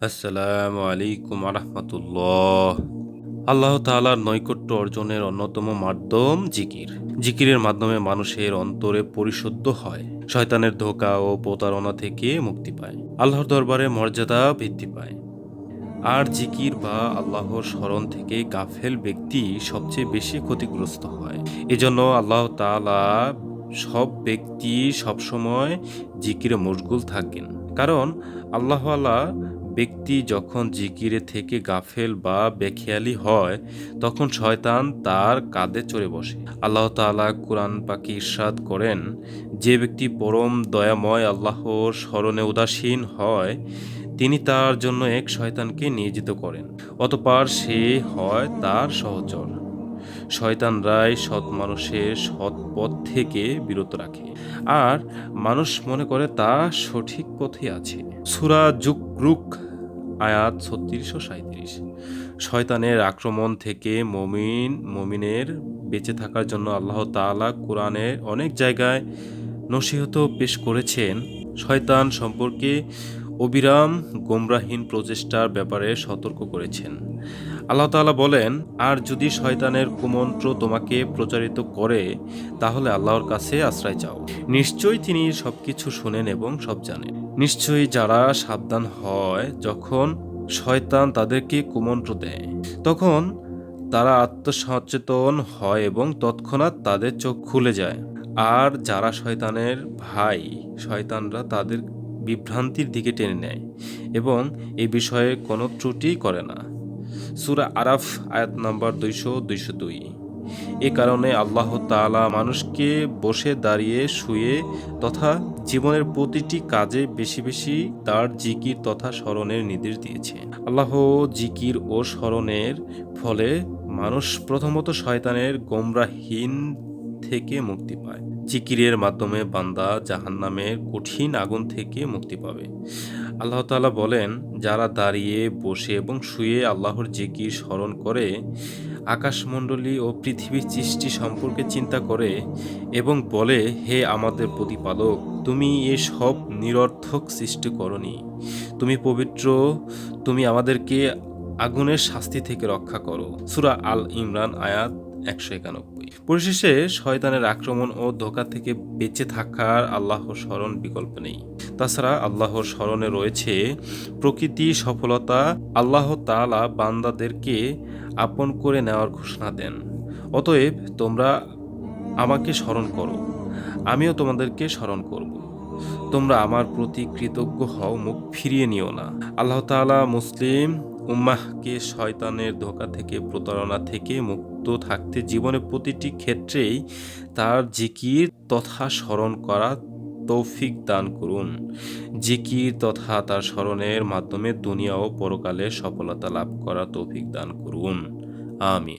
আসসালামু আলাইকুম রহমতুল্লাহ। আল্লাহ তাআলার নৈকট্য অর্জনের অন্যতম মাধ্যম জিকির। জিকিরের মাধ্যমে মানুষের অন্তরে পরিশুদ্ধ হয়, শয়তানের ধোঁকা ও প্রতারণা থেকে মুক্তি পায়, আল্লাহর দরবারে মর্যাদা বৃদ্ধি পায়। আর জিকির বা আল্লাহর স্মরণ থেকে গাফেল ব্যক্তি সবচেয়ে বেশি ক্ষতিগ্রস্ত হয়। এজন্য আল্লাহ তাআলা সব ব্যক্তি সবসময় জিকিরে মশগুল থাকেন। কারণ আল্লাহওয়ালা ব্যক্তি যখন জিকিরে থেকে গাফেল বা বেখেয়ালি হয়, তখন শয়তান তার কাঁধে চড়ে বসে। আল্লাহ তাআলা কুরআন পাকে ইরশাদ করেন, যে ব্যক্তি পরম দয়াময় আল্লাহর স্মরণে উদাসীন হয়, তিনি তার জন্য এক শয়তানকে নিয়োজিত করেন, অতঃপর সে হয় তার সহচর। শয়তানরাই সৎ মানুষের সৎ পথ থেকে বিরত রাখে, আর মানুষ মনে করে তা সঠিক পথে আছে। সূরা যুকরুক আয়াত ৩৬ ও ৩৭। শয়তানের আক্রমণ থেকে মুমিনের বেঁচে থাকার জন্য আল্লাহ তাআলা কোরআনের অনেক জায়গায় নসিহত পেশ করেছেন। শয়তান সম্পর্কে অবিরাম গোমরাহীন প্রচেষ্টার ব্যাপারে সতর্ক করেছেন। আল্লাহ তাআলা বলেন, আর যদি শয়তানের কুমন্ত্র তোমাকে প্রচারিত করে, তাহলে আল্লাহর কাছে আশ্রয় চাও। নিশ্চয়ই তিনি সবকিছু শোনেন এবং সব জানেন। নিশ্চয়ই যারা সাবধান হয়, যখন শয়তান তাদেরকে কুমন্ত্র দেয়, তখন তারা আত্মসচেতন হয় এবং তৎক্ষণাৎ তাদের চোখ খুলে যায়। আর যারা শয়তানের ভাই, শয়তানরা তাদের বিভ্রান্তির দিকে টেনে নেয় এবং এই বিষয়ে কোনো ত্রুটি করে না। সূরা আরাফ আয়াত নাম্বার 200-202। এ কারণে আল্লাহ তাআলা মানুষকে বসে, দাঁড়িয়ে, শুয়ে তথা জীবনের প্রতিটি কাজে বেশি বেশি তার জিকির তথা স্মরণের নির্দেশ দিয়েছে। আল্লাহ জিকির ও স্মরণের ফলে মানুষ প্রথমত শয়তানের গোমরাহীন থেকে মুক্তি পায়। জিকিরের মাধ্যমে বান্দা জাহান্নামের কঠিন আগুন থেকে মুক্তি পাবে। আল্লাহ তাআলা বলেন, যারা দাঁড়িয়ে, বসে এবং শুয়ে আল্লাহর জিকির স্মরণ করে, আকাশমণ্ডলী ও পৃথিবীর সৃষ্টি সম্পর্কে চিন্তা করে এবং বলে, হে আমাদের প্রতিপালক, তুমি এসব নিরর্থক সৃষ্টি করনি, তুমি পবিত্র, তুমি আমাদেরকে আগুনের শাস্তি থেকে রক্ষা করো। সূরা আল ইমরান আয়াত 191। পরিশেষে শয়তানের আক্রমণ ও ধোঁকা থেকে বেঁচে থাকার আল্লাহর স্মরণ বিকল্প নেই। তাছাড়া আল্লাহর স্মরণে রয়েছে প্রকৃতি সফলতা। আল্লাহ তাআলা বান্দাদেরকে আপন করে নেওয়ার ঘোষণা দেন, অতএব তোমরা আমাকে স্মরণ করো, আমিও তোমাদেরকে স্মরণ করব। তোমরা আমার প্রতি কৃতজ্ঞ হও, মুখ ফিরিয়ে নিও না। আল্লাহ তাআলা মুসলিম উম্মাহকে শয়তানের ধোঁকা থেকে, প্রতারণা থেকে মুক্ত থাকতে জীবনের প্রতিটি ক্ষেত্রেই তার জিকির তথা স্মরণ করা তৌফিক দান করুন। জিকির তথা তার স্মরণের মাধ্যমে দুনিয়া ও পরকালে সফলতা লাভ করা তৌফিক দান করুন। আমিন।